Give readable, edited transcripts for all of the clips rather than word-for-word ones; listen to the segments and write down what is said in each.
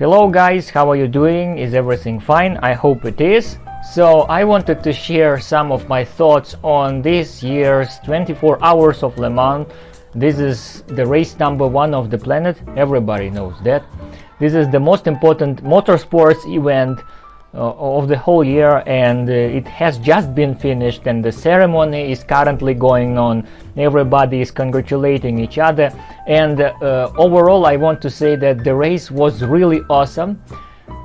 Hello guys, how are you doing? Is everything fine? I hope it is. So I wanted to share some of my thoughts on this year's 24 Hours of Le Mans. This is the race number one of the planet, everybody knows that. This is the most important motorsports event of the whole year, and it has just been finished and the ceremony is currently going on. Everybody is congratulating each other, and overall I want to say that the race was really awesome.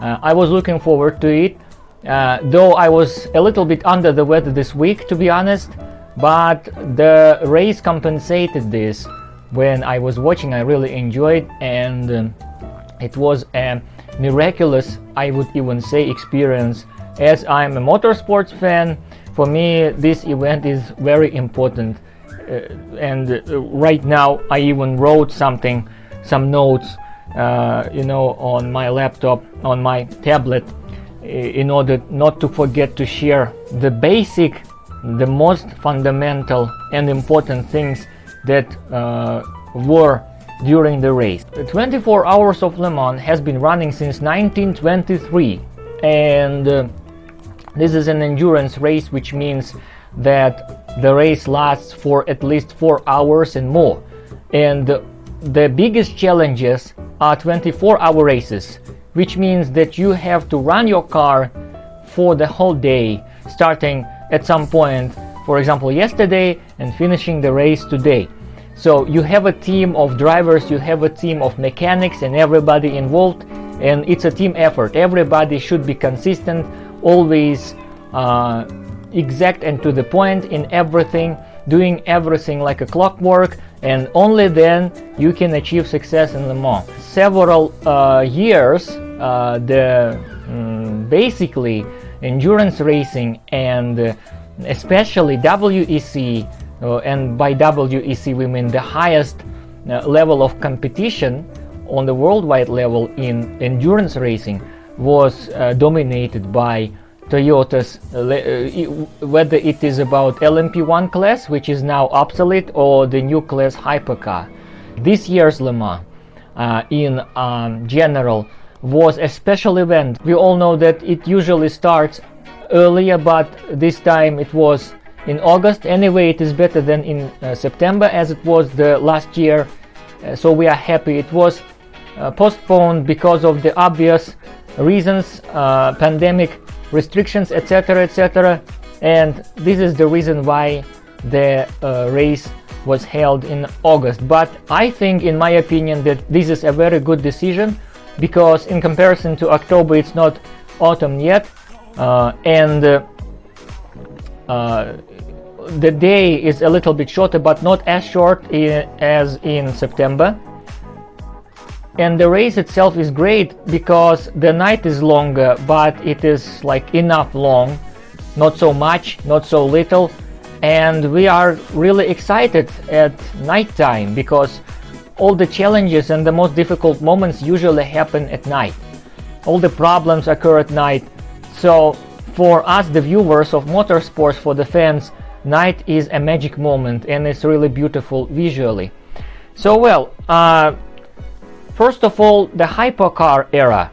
I was looking forward to it, though I was a little bit under the weather this week, to be honest, but the race compensated this. When I was watching, I really enjoyed, and it was a miraculous, I would even say, experience. As I'm a motorsports fan, for me this event is very important, and right now I even wrote some notes on my laptop, on my tablet, in order not to forget to share the most fundamental and important things that were during the race. The 24 Hours of Le Mans has been running since 1923, and this is an endurance race, which means that the race lasts for at least 4 hours and more. And the biggest challenges are 24-hour races, which means that you have to run your car for the whole day, starting at some point, for example yesterday, and finishing the race today. So you have a team of drivers, you have a team of mechanics and everybody involved, and it's a team effort. Everybody should be consistent, always exact and to the point in everything, doing everything like a clockwork, and only then you can achieve success in Le Mans. Several years, basically endurance racing, and especially WEC, and by WEC we mean the highest level of competition on the worldwide level in endurance racing, was dominated by Toyota's, whether it is about LMP1 class, which is now obsolete, or the new class hypercar. This year's Le Mans in general was a special event. We all know that it usually starts earlier, but this time it was in August. Anyway, it is better than in September, as it was the last year, so we are happy. It was postponed because of the obvious reasons, pandemic restrictions, etc., etc., and this is the reason why the race was held in August. But I think, in my opinion, that this is a very good decision, because in comparison to October, it's not autumn yet, and the day is a little bit shorter, but not as short as in September. And the race itself is great because the night is longer, but it is like enough long, not so much, not so little. And we are really excited at night time, because all the challenges and the most difficult moments usually happen at night. All the problems occur at night. So for us, the viewers of motorsports, for the fans, night is a magic moment, and it's really beautiful visually. So well, first of all, the hypercar era.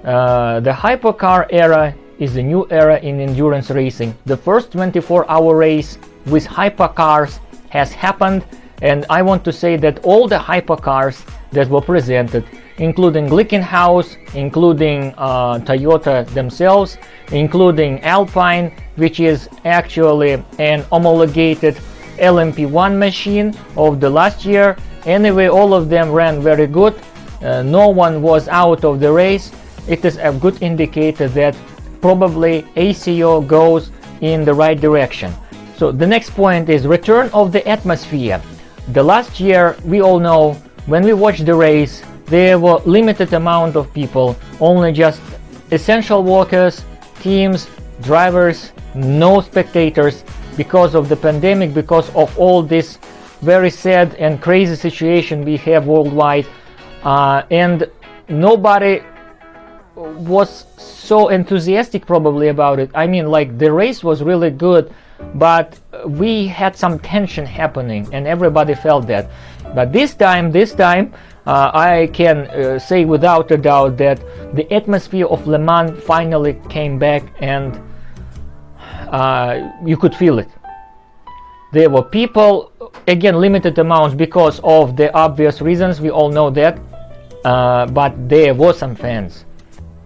The hypercar era is a new era in endurance racing. The first 24-hour race with hypercars has happened, and I want to say that all the hypercars that were presented, including Glickenhaus, including Toyota themselves, including Alpine, which is actually an homologated LMP1 machine of the last year. Anyway, all of them ran very good. No one was out of the race. It is a good indicator that probably ACO goes in the right direction. So the next point is return of the atmosphere. The last year, we all know, when we watched the race, there were limited amount of people, only just essential workers, teams, drivers, no spectators, because of the pandemic, because of all this very sad and crazy situation we have worldwide, and nobody was so enthusiastic probably about it. I mean, like, the race was really good, but we had some tension happening, and everybody felt that. But this time, I can say without a doubt that the atmosphere of Le Mans finally came back, and you could feel it. There were people, again limited amounts because of the obvious reasons, we all know that, but there were some fans.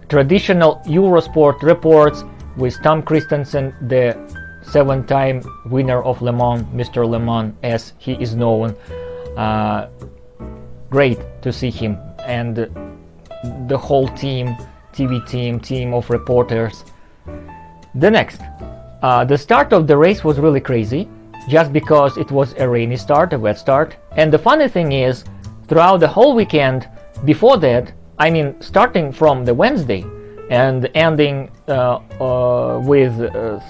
Traditional Eurosport reports with Tom Christensen, the 7-time winner of Le Mans, Mr. Le Mans as he is known. Great to see him, and the whole team, TV team of reporters. The next, the start of the race was really crazy, just because it was a rainy start, a wet start. And the funny thing is, throughout the whole weekend before that, I mean starting from the Wednesday and ending with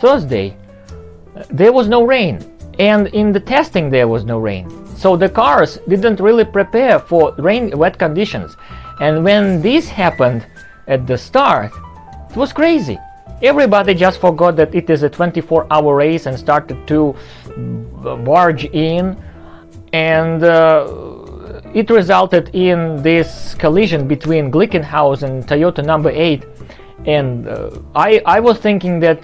Thursday, there was no rain, and in the testing there was no rain. So the cars didn't really prepare for wet conditions. And when this happened at the start, it was crazy. Everybody just forgot that it is a 24-hour race and started to barge in, and it resulted in this collision between Glickenhaus and Toyota number 8. And I was thinking that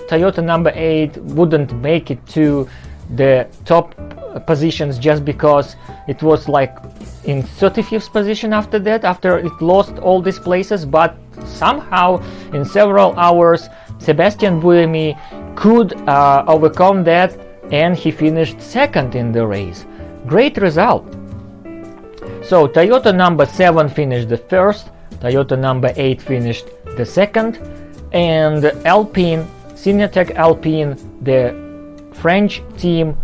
Toyota number 8 wouldn't make it to the top positions just because it was like in 35th position after that, after it lost all these places. But somehow in several hours Sebastian Buemi could overcome that, and he finished second in the race. Great result. So Toyota number 7 finished the first, Toyota number 8 finished the second, and Alpine, Signatec Alpine, the French team,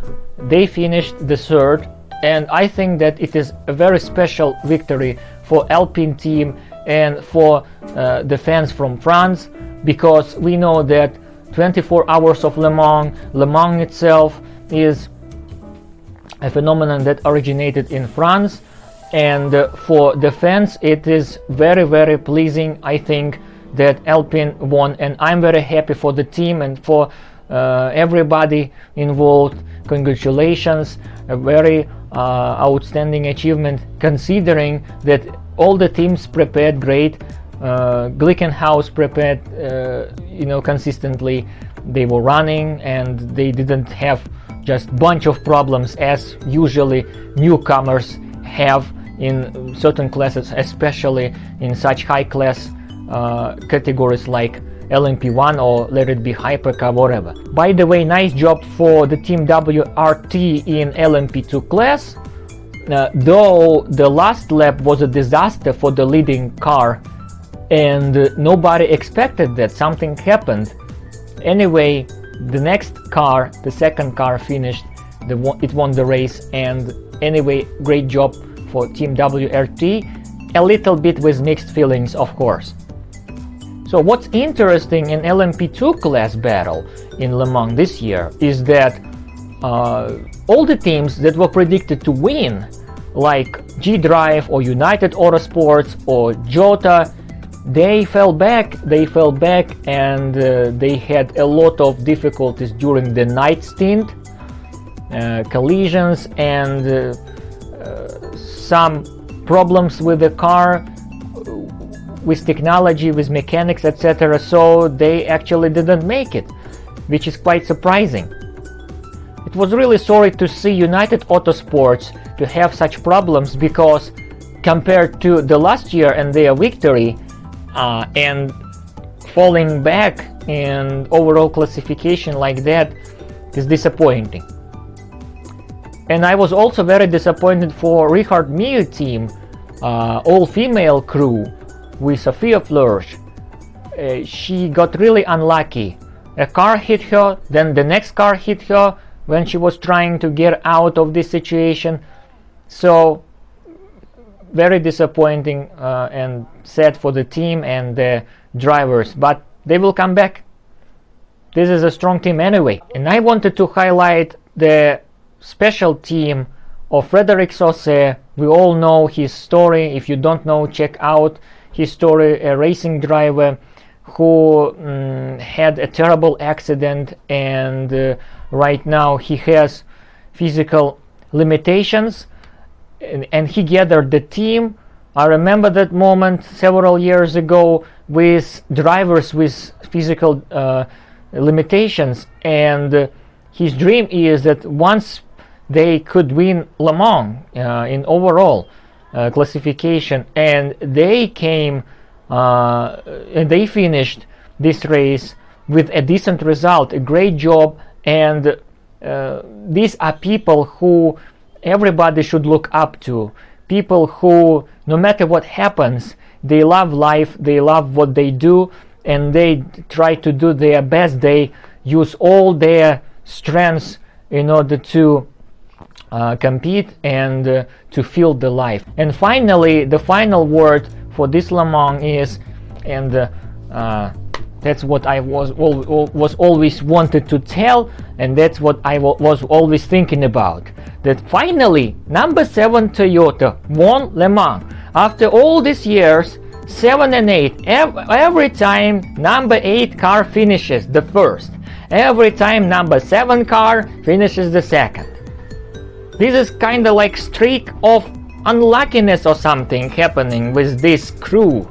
they finished the third. And I think that it is a very special victory for Alpine team and for the fans from France, because we know that 24 hours of Le Mans itself is a phenomenon that originated in France, and for the fans it is very, very pleasing, I think, that Alpine won. And I'm very happy for the team and for everybody involved. Congratulations, a very outstanding achievement, considering that all the teams prepared great. Glickenhaus prepared consistently. They were running and they didn't have just bunch of problems as usually newcomers have in certain classes, especially in such high class categories like LMP1 or let it be Hypercar, whatever. By the way, nice job for the Team WRT in LMP2 class, though the last lap was a disaster for the leading car, and nobody expected that something happened. Anyway, the next car, the second car, finished, it won the race. And anyway, great job for Team WRT, a little bit with mixed feelings, of course. So what's interesting in LMP2 class battle in Le Mans this year is that all the teams that were predicted to win, like G-Drive or United Autosports or Jota, they fell back, and they had a lot of difficulties during the night stint, collisions and some problems with the car, with technology, with mechanics, etc. So they actually didn't make it, which is quite surprising. It was really sorry to see United Autosports to have such problems, because compared to the last year and their victory, and falling back in overall classification like that is disappointing. And I was also very disappointed for Richard Mille team, all-female crew with Sophia Flörsch. She got really unlucky. A car hit her, then the next car hit her when she was trying to get out of this situation. So very disappointing and sad for the team and the drivers, but they will come back. This is a strong team anyway. And I wanted to highlight the special team of Frédéric Saucet. We all know his story. If you don't know, check out his story. A racing driver who had a terrible accident, and right now he has physical limitations, and he gathered the team. I remember that moment several years ago with drivers with physical limitations, and his dream is that once they could win Le Mans in overall classification, and they came and they finished this race with a decent result, a great job, and these are people who everybody should look up to, people who, no matter what happens, they love life, they love what they do, and they try to do their best. They use all their strengths in order to compete and to feel the life. And finally, the final word for this Le Mans is, and that's what I was always wanted to tell, and that's what I was always thinking about, that finally number 7 Toyota won Le Mans. After all these years, 7 and 8, every time number 8 car finishes the first, every time number 7 car finishes the second. This is kind of like streak of unluckiness or something happening with this crew.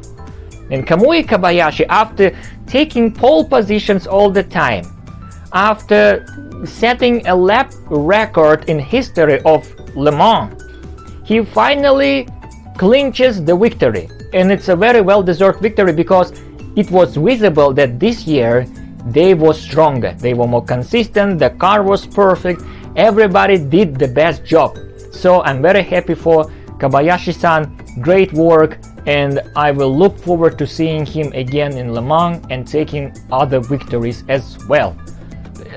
And Kamui Kobayashi, after taking pole positions all the time, after setting a lap record in history of Le Mans, he finally clinches the victory. And it's a very well-deserved victory, because it was visible that this year they were stronger, they were more consistent, the car was perfect, everybody did the best job. So I'm very happy for Kobayashi-san, great work, and I will look forward to seeing him again in Le Mans and taking other victories as well.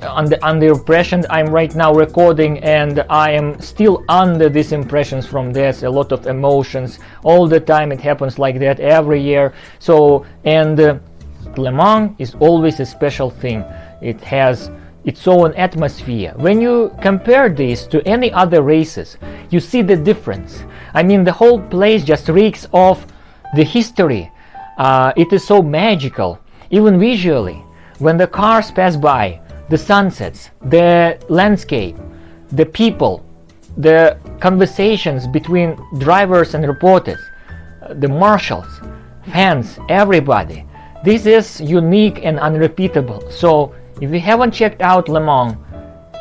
Under impression I'm right now recording, and I am still under these impressions from this, a lot of emotions all the time. It happens like that every year. So, and Le Mans is always a special thing. It has its own atmosphere. When you compare this to any other races, you see the difference. I mean, the whole place just reeks of the history. It is so magical, even visually. When the cars pass by, the sunsets, the landscape, the people, the conversations between drivers and reporters, the marshals, fans, everybody. This is unique and unrepeatable. So if you haven't checked out Le Mans,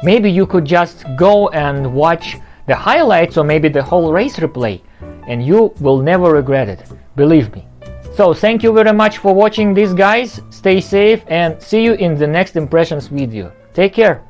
maybe you could just go and watch the highlights or maybe the whole race replay, and you will never regret it, believe me. So thank you very much for watching this, guys. Stay safe and see you in the next impressions video. Take care.